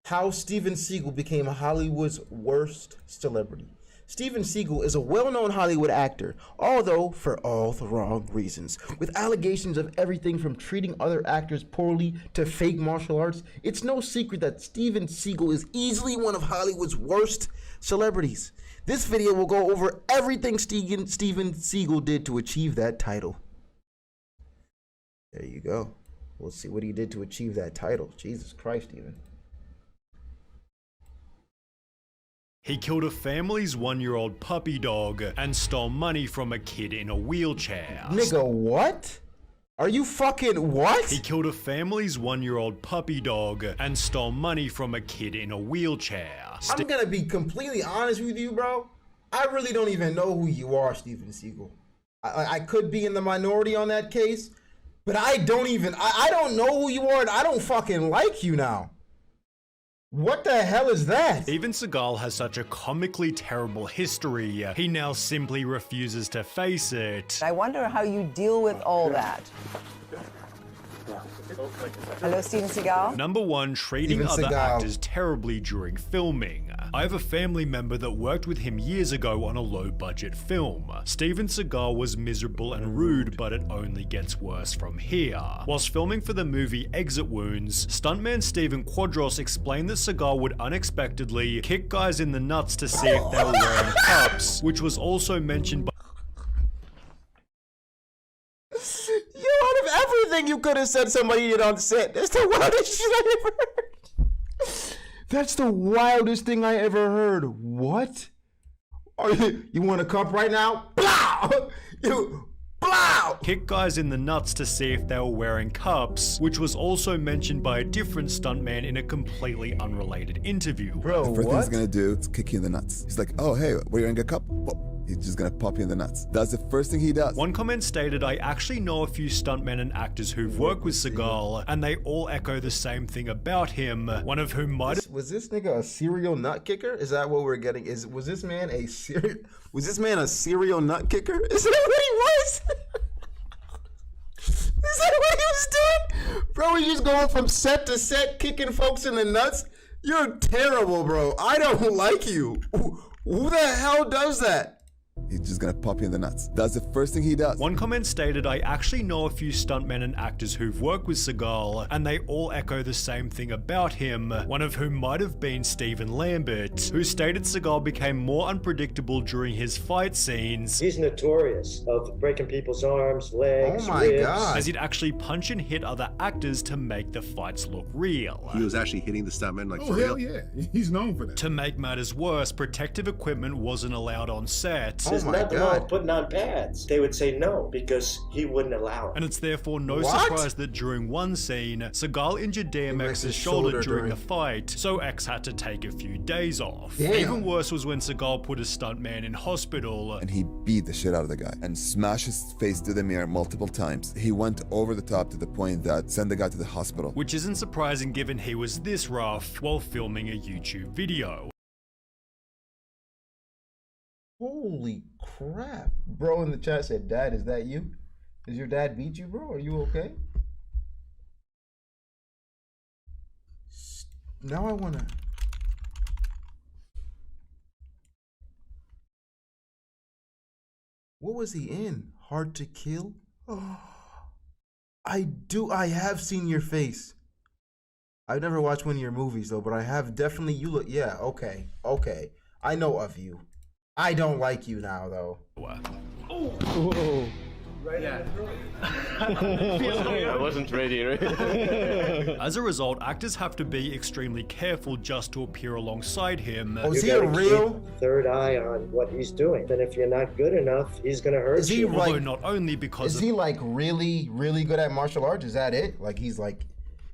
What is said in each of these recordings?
How Steven Seagal became Hollywood's worst celebrity. Steven Seagal is a well-known Hollywood actor, although for all the wrong reasons. With allegations of everything from treating other actors poorly to fake martial arts, it's no secret that Steven Seagal is easily one of Hollywood's worst celebrities. This video will go over everything Steven Seagal did to achieve that title. There you go. We'll see what he did to achieve that title. Jesus Christ, even. He killed a family's 1-year-old puppy dog and stole money from a kid in a wheelchair. Nigga, what? Are you fucking what? He killed a family's 1-year-old puppy dog and stole money from a kid in a wheelchair. I'm gonna be completely honest with you, bro. I really don't even know who you are, Steven Seagal. I could be in the minority on that case, but I don't know who you are, and I don't fucking like you now. What the hell is that? Steven Seagal has such a comically terrible history, he now simply refuses to face it. I wonder how you deal with all that. Hello, Steven Seagal. Number 1, treating other actors terribly during filming. I have a family member that worked with him years ago on a low-budget film. Steven Seagal was miserable and rude, but it only gets worse from here. Whilst filming for the movie Exit Wounds, stuntman Steven Quadros explained that Seagal would unexpectedly kick guys in the nuts to see if they were wearing cups, which was also mentioned by Out of everything you could have said somebody did on set, that's the wildest shit I ever heard. That's the wildest thing I ever heard. What? Are you want a cup right now? Blow! You blow! Kick guys in the nuts to see if they were wearing cups, which was also mentioned by a different stuntman in a completely unrelated interview. Bro, the first thing he's gonna do is kick you in the nuts. He's like, oh hey, we're wearing a cup? Well, he's just gonna pop you in the nuts. That's the first thing he does. One comment stated, I actually know a few stuntmen and actors who've worked with Seagal, and they all echo the same thing about him, one of whom might have— Was this nigga a serial nut kicker? Is that what we're getting? Was this man a serial nut kicker? Is that what he was? Is that what he was doing? Bro, he's just going from set to set, kicking folks in the nuts? You're terrible, bro. I don't like you. Who the hell does that? He's just gonna pop you in the nuts. That's the first thing he does. One comment stated, I actually know a few stuntmen and actors who've worked with Seagal, and they all echo the same thing about him, one of whom might have been Stephen Lambert, who stated Seagal became more unpredictable during his fight scenes. He's notorious of breaking people's arms, legs, oh my ribs. God. As he'd actually punch and hit other actors to make the fights look real. He was actually hitting the stuntman like for real? Yeah, he's known for that. To make matters worse, protective equipment wasn't allowed on set. There's nothing wrong with putting on pads. They would say no because he wouldn't allow it. And it's therefore no surprise that during one scene, Seagal injured DMX's shoulder during a fight, so X had to take a few days off. Damn. Even worse was when Seagal put a stuntman in hospital. And he beat the shit out of the guy and smashed his face to the mirror multiple times. He went over the top to the point that sent the guy to the hospital. Which isn't surprising given he was this rough while filming a YouTube video. Holy crap. Bro in the chat said, Dad, is that you? Does your dad beat you, bro? Are you okay? Now I wanna... What was he in? Hard to Kill? Oh, I have seen your face. I've never watched one of your movies though, but I have definitely, you look, yeah, okay. I know of you. I don't like you now, though. Oh. Right. Yeah. I wasn't ready, right? As a result, actors have to be extremely careful just to appear alongside him. Oh, is he a real third eye on what he's doing? And if you're not good enough, he's gonna hurt you. Although not only because is he like really, really good at martial arts? Is that it? Like he's like,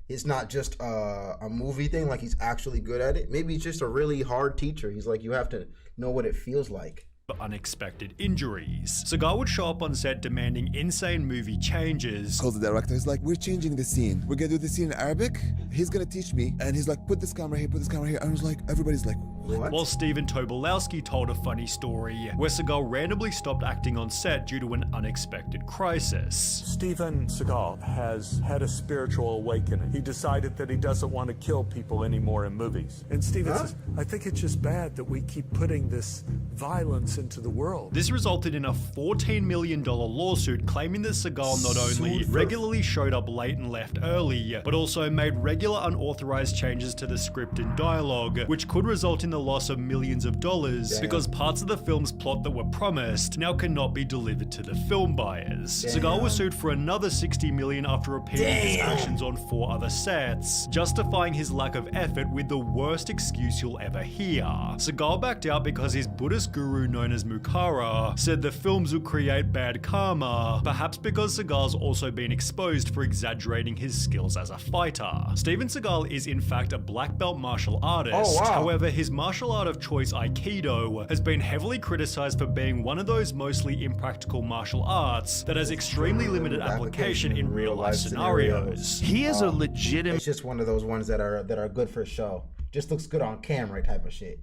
it's not just a movie thing. Like he's actually good at it. Maybe he's just a really hard teacher. He's like, you have to know what it feels like. Unexpected injuries. Seagal would show up on set demanding insane movie changes. Calls the director, he's like, we're changing the scene. We're gonna do the scene in Arabic. He's gonna teach me. And he's like, put this camera here, put this camera here. And I was like, everybody's like, What? While Stephen Tobolowsky told a funny story where Seagal randomly stopped acting on set due to an unexpected crisis. Steven Seagal has had a spiritual awakening. He decided that he doesn't want to kill people anymore in movies. And Steven says, I think it's just bad that we keep putting this violence into the world. This resulted in a $14 million lawsuit claiming that Seagal not only regularly showed up late and left early, but also made regular unauthorized changes to the script and dialogue, which could result in the loss of millions of dollars because parts of the film's plot that were promised now cannot be delivered to the film buyers. Seagal was sued for another $60 million after repeating his actions on 4 other sets, justifying his lack of effort with the worst excuse you'll ever hear. Seagal backed out because his Buddhist guru known as Mukara said the films would create bad karma, perhaps because Seagal's also been exposed for exaggerating his skills as a fighter. Steven Seagal is in fact a black belt martial artist. However, his martial art of choice, Aikido, has been heavily criticized for being one of those mostly impractical martial arts that has extremely limited application in real life scenarios. He is a legitimate. It's just one of those ones that are good for show. Just looks good on camera type of shit.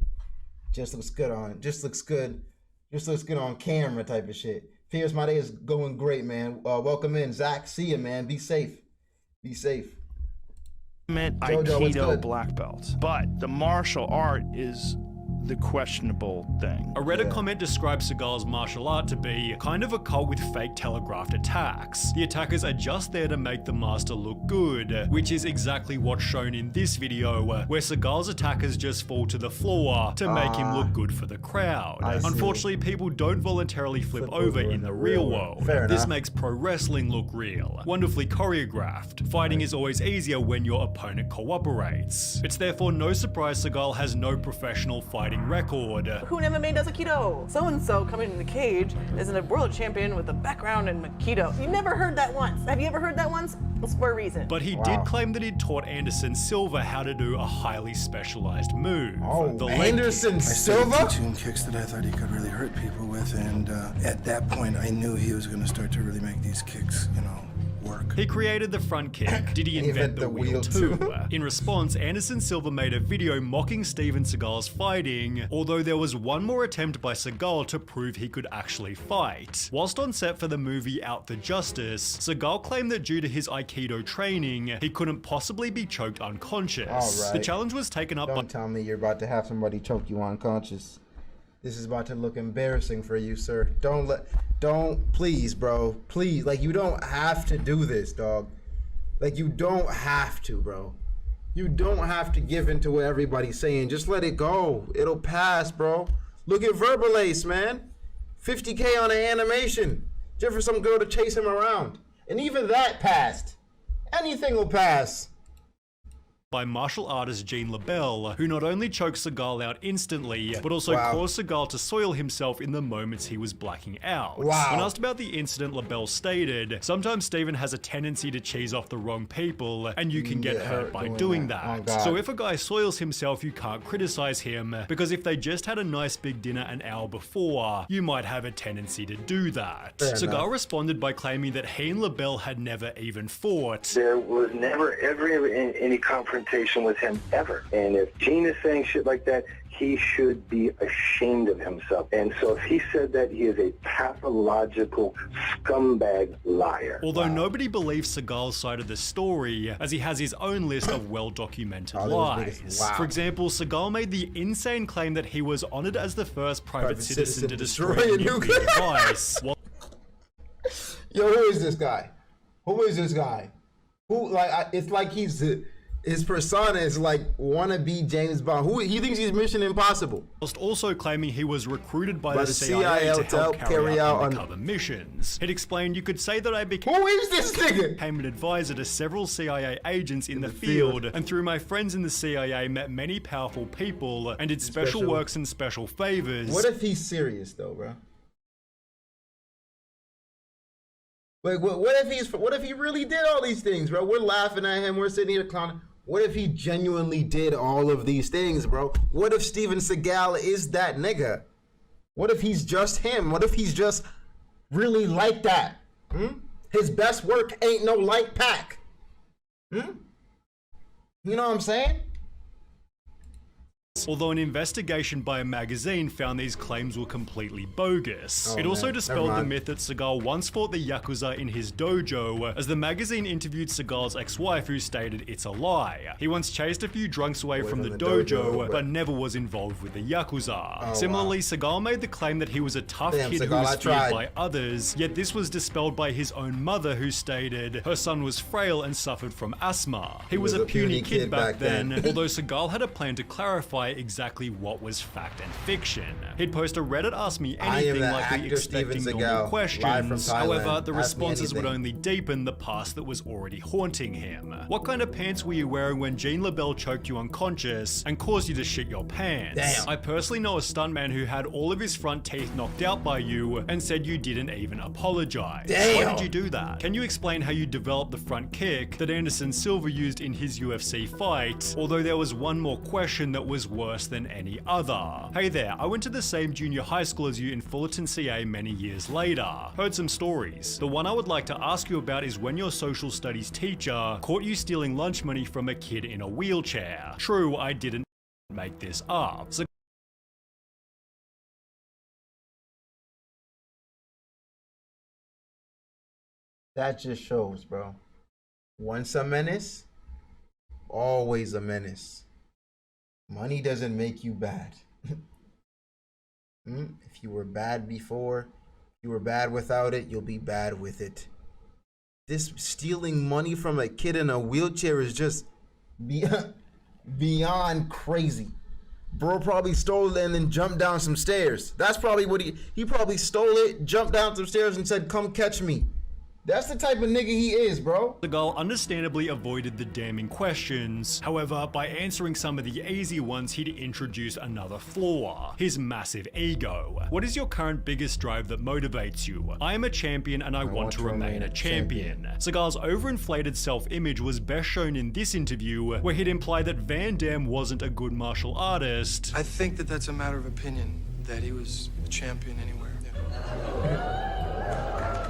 Just looks good on camera type of shit. Fears my day is going great, man. Welcome in, Zach. See ya, man. Be safe. Be safe. Aikido black belt, but the martial art is the questionable thing. A Reddit comment describes Seagal's martial art to be kind of a cult with fake telegraphed attacks. The attackers are just there to make the master look good, which is exactly what's shown in this video, where Seagal's attackers just fall to the floor to make him look good for the crowd. Unfortunately, people don't voluntarily flip over in the real world. This makes pro wrestling look real, wonderfully choreographed. Fighting is always easier when your opponent cooperates. It's therefore no surprise Seagal has no professional fighting record. Who in MMA does Aikido? So-and-so coming in the cage is a world champion with a background in Aikido. You never heard that once. Have you ever heard that once? It's for a reason. But he did claim that he'd taught Anderson Silva how to do a highly specialized move. The Anderson Silva? Two kicks that I thought he could really hurt people with, and at that point I knew he was going to start to really make these kicks, work. He created the front kick. Did he invent the wheel too? In response, Anderson Silva made a video mocking Steven Seagal's fighting, although there was one more attempt by Seagal to prove he could actually fight. Whilst on set for the movie Out for Justice, Seagal claimed that due to his Aikido training, he couldn't possibly be choked unconscious. The challenge was taken up by— Don't tell me you're about to have somebody choke you unconscious. This is about to look embarrassing for you, sir. Please, bro. Please, like, you don't have to do this, dog. Like, you don't have to, bro. You don't have to give into what everybody's saying. Just let it go. It'll pass, bro. Look at Verbal Ace, man. 50K on an animation just for some girl to chase him around. And even that passed. Anything will pass. By martial artist Gene LaBelle, who not only choked Seagal out instantly, but also caused Seagal to soil himself in the moments he was blacking out. When asked about the incident, LaBelle stated, "Sometimes Steven has a tendency to cheese off the wrong people, and you can get hurt by doing that. So if a guy soils himself, you can't criticize him, because if they just had a nice big dinner an hour before, you might have a tendency to do that." Seagal responded by claiming that he and LaBelle had never even fought. There was never ever any confrontation with him ever. And if Gene is saying shit like that, he should be ashamed of himself. And so if he said that, he is a pathological scumbag liar. Although nobody believes Seagal's side of the story, as he has his own list of well-documented lies. For example, Seagal made the insane claim that he was honored as the first private citizen to destroy a nuclear device. Yo, who is this guy? Who is this guy? Who, like, it's like his persona is like wannabe James Bond. Who he thinks he's Mission Impossible. Whilst also claiming he was recruited by the CIA to help carry out undercover missions. It explained, "You could say that I became— Who is this nigga? Became an advisor to several CIA agents in the field, and through my friends in the CIA met many powerful people and did special works and special favors." What if he's serious though, bro? Like, what if he really did all these things, bro? We're laughing at him. We're sitting here clowning. What if he genuinely did all of these things, bro? What if Steven Seagal is that nigga? What if he's just him? What if he's just really like that? His best work ain't no light pack. You know what I'm saying? Although an investigation by a magazine found these claims were completely bogus. It also man. dispelled Never the mind. myth that Seagal once fought the Yakuza in his dojo, as the magazine interviewed Seagal's ex-wife who stated it's a lie. He once chased a few drunks away from the dojo, but never was involved with the Yakuza. Similarly, Seagal made the claim that he was a tough kid who Seagal, was I feared tried. by others, yet this was dispelled by his own mother who stated her son was frail and suffered from asthma. He was a puny kid back then, although Seagal had a plan to clarify exactly what was fact and fiction. He'd post a Reddit Ask Me I am Anything the likely actor expecting Steven normal Seagal, live from questions. Thailand. However, the Ask me responses would anything. only deepen the past that was already haunting him. What kind of pants were you wearing when Jean LaBelle choked you unconscious and caused you to shit your pants? Damn. I personally know a stuntman who had all of his front teeth knocked out by you and said you didn't even apologize. Why Damn. did you do that? Can you explain how you developed the front kick that Anderson Silva used in his UFC fight? Although there was one more question that was worse than any other. Hey there, I went to the same junior high school as you in Fullerton, CA many years later. Heard some stories. The one I would like to ask you about is when your social studies teacher caught you stealing lunch money from a kid in a wheelchair. True, I didn't make this up. So That just shows, bro. Once a menace, always a menace. Money doesn't make you bad. If you were bad before, you were bad without it, you'll be bad with it. This stealing money from a kid in a wheelchair is just beyond crazy. Bro probably stole it and then jumped down some stairs. That's probably what he probably stole it, jumped down some stairs and said, "Come catch me." That's the type of nigga he is, bro. Seagal understandably avoided the damning questions. However, by answering some of the easy ones, he'd introduce another flaw: his massive ego. What is your current biggest drive that motivates you? I am a champion and I want to remain a champion. Seagal's overinflated self-image was best shown in this interview, where he'd imply that Van Damme wasn't a good martial artist. I think that that's a matter of opinion, that he was a champion anywhere. Yeah.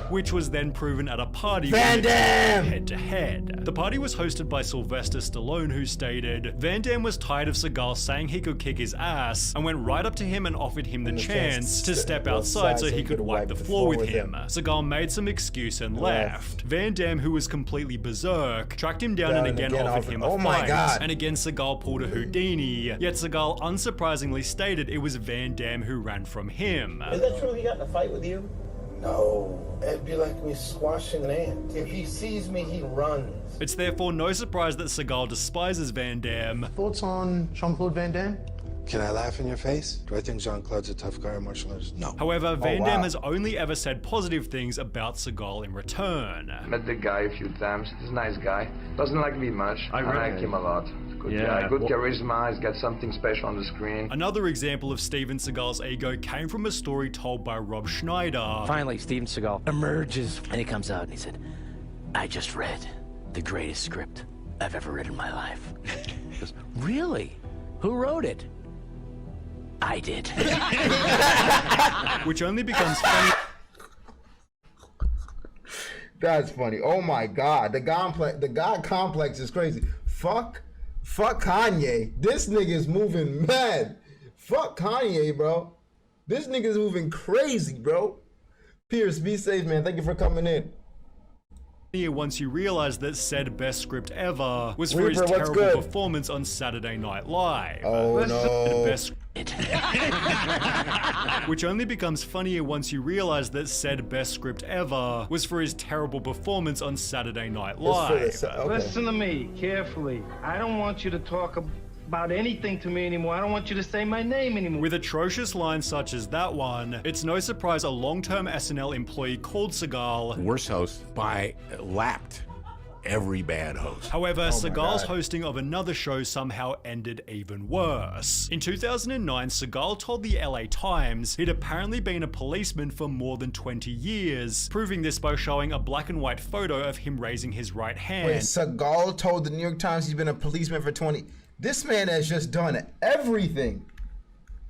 Which was then proven at a party Van Damme! head-to-head. The party was hosted by Sylvester Stallone, who stated, Van Damme was tired of Seagal saying he could kick his ass and went right up to him and offered him the chance to step outside so he could wipe the floor with him. Seagal made some excuse and left. Van Damme, who was completely berserk, tracked him down and again offered him a fight. And again Seagal pulled a Houdini, yet Seagal unsurprisingly stated it was Van Damme who ran from him. Is that true he got in a fight with you? No, it'd be like me squashing an ant. If he sees me, he runs. It's therefore no surprise that Seagal despises Van Damme. Thoughts on Jean-Claude Van Damme? Can I laugh in your face? Do I think Jean-Claude's a tough guy in martial arts? No. However, Van Damme has only ever said positive things about Seagal in return. Met the guy a few times. He's a nice guy. Doesn't like me much. I like him a lot. Good guy. Good charisma. He's got something special on the screen. Another example of Steven Seagal's ego came from a story told by Rob Schneider. Finally, Steven Seagal emerges, and he comes out and he said, "I just read the greatest script I've ever read in my life." He goes, "Really? Who wrote it?" "I did." Which only becomes funny. That's funny. Oh my God, the God complex is crazy. Fuck Kanye. This nigga is moving mad. Fuck Kanye, bro. This nigga is moving crazy, bro. Pierce, be safe, man. Thank you for coming in. Once you realize that said best script ever was for Reaper, his what's terrible good? performance on Saturday Night Live. Oh no. Best Which only becomes funnier once you realize that said best script ever was for his terrible performance on Saturday Night Live. Listen to me carefully. I don't want you to talk about anything to me anymore. I don't want you to say my name anymore. With atrocious lines such as that one, it's no surprise a long-term SNL employee called Seagal worst host by lapped every bad host. However, Seagal's hosting of another show somehow ended even worse. In 2009, Seagal told the LA Times he'd apparently been a policeman for more than 20 years, proving this by showing a black and white photo of him raising his right hand. Wait, Seagal told the New York Times he's been a policeman for 20. This man has just done everything.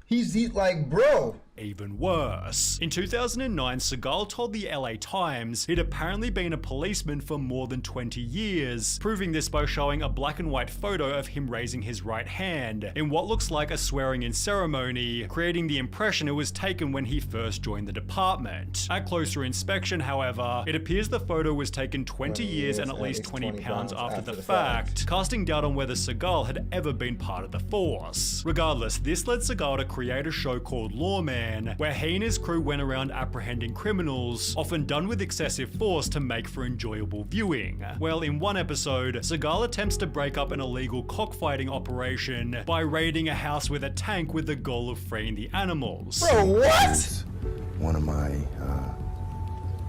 He's like, bro, even worse. In 2009, Seagal told the LA Times he'd apparently been a policeman for more than 20 years, proving this by showing a black and white photo of him raising his right hand in what looks like a swearing-in ceremony, creating the impression it was taken when he first joined the department. At closer inspection, however, it appears the photo was taken 20 years and at least 20 pounds after the fact, casting doubt on whether Seagal had ever been part of the force. Regardless, this led Seagal to create a show called Lawman, where he and his crew went around apprehending criminals, often done with excessive force to make for enjoyable viewing. Well, in one episode, Seagal attempts to break up an illegal cockfighting operation by raiding a house with a tank with the goal of freeing the animals. Bro, what? One of my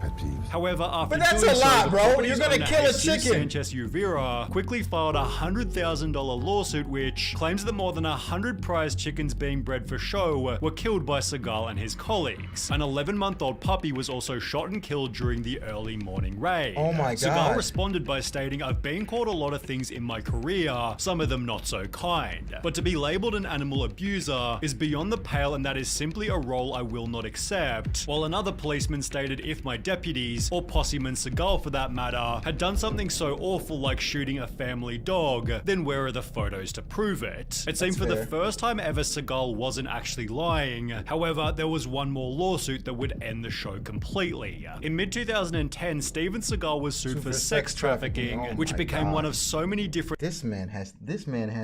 pet peeves. However, after But that's doing a lot, so, bro. the You're property's gonna owner, kill a Jesus chicken. Sanchez Uvera quickly filed a $100,000 lawsuit which claims that more than 100 prize chickens being bred for show were killed by Seagal and his colleagues. An 11-month-old puppy was also shot and killed during the early morning raid. Oh my Seagal God. responded by stating, "I've been called a lot of things in my career, some of them not so kind. But to be labeled an animal abuser is beyond the pale and that is simply a role I will not accept." While another policeman stated if my deputies, or Posseman Seagal for that matter, had done something so awful like shooting a family dog, then where are the photos to prove it? It seemed for the first time ever Seagal wasn't actually lying. However, there was one more lawsuit that would end the show completely. In mid-2010, Steven Seagal was sued for sex trafficking, Oh which my became God. one of so many different— This man has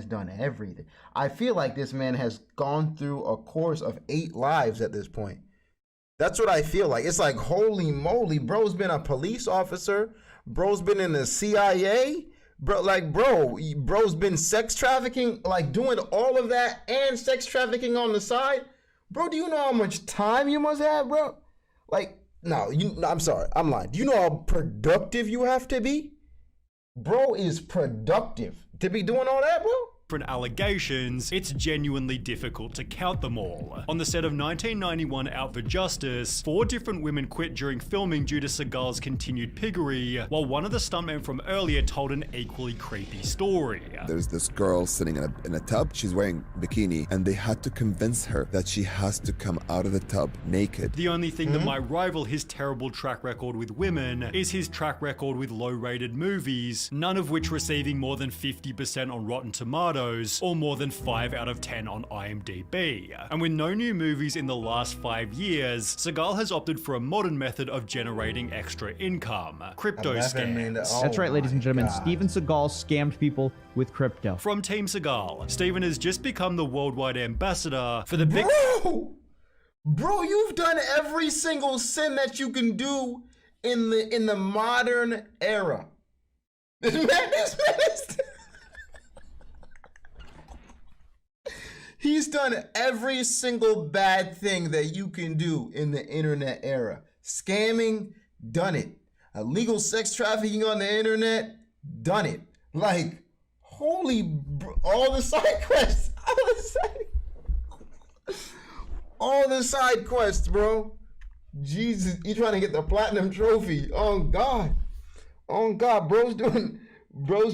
done everything. I feel like this man has gone through a course of 8 lives at this point. That's what I feel like. It's like, holy moly, bro's been a police officer. Bro's been in the CIA. Bro's been sex trafficking, like doing all of that and sex trafficking on the side. Bro, do you know how much time you must have, bro? Like, no, I'm sorry, I'm lying. Do you know how productive you have to be? Bro is productive to be doing all that, bro. allegations, it's genuinely difficult to count them all. On the set of 1991 Out for Justice, 4 different women quit during filming due to Seagal's continued piggery, while one of the stuntmen from earlier told an equally creepy story. There's this girl sitting in a tub. She's wearing bikini, and they had to convince her that she has to come out of the tub naked. The only thing that might rival his terrible track record with women is his track record with low-rated movies, none of which receiving more than 50% on Rotten Tomatoes, or more than 5 out of 10 on IMDb. And with no new movies in the last 5 years, Seagal has opted for a modern method of generating extra income: crypto scams. That's right, ladies and gentlemen. Steven Seagal scammed people with crypto. From Team Seagal, Steven has just become the worldwide ambassador for the big— Bro, you've done every single sin that you can do in the modern era. This man is he's done every single bad thing that you can do in the internet era. Scamming, done it. Illegal sex trafficking on the internet, done it. Like, holy, all the side quests, all the side quests, bro. Jesus, you trying to get the platinum trophy? Oh God, bro's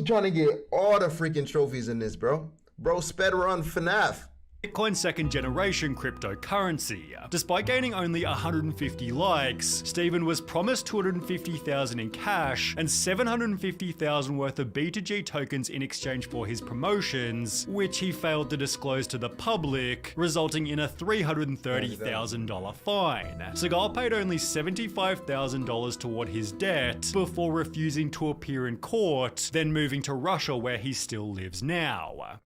trying to get all the freaking trophies in this, bro. Bro sped run FNAF. Bitcoin's second-generation cryptocurrency. Despite gaining only 150 likes, Steven was promised $250,000 in cash and $750,000 worth of B2G tokens in exchange for his promotions, which he failed to disclose to the public, resulting in a $330,000 fine. Seagal paid only $75,000 toward his debt before refusing to appear in court, then moving to Russia where he still lives now.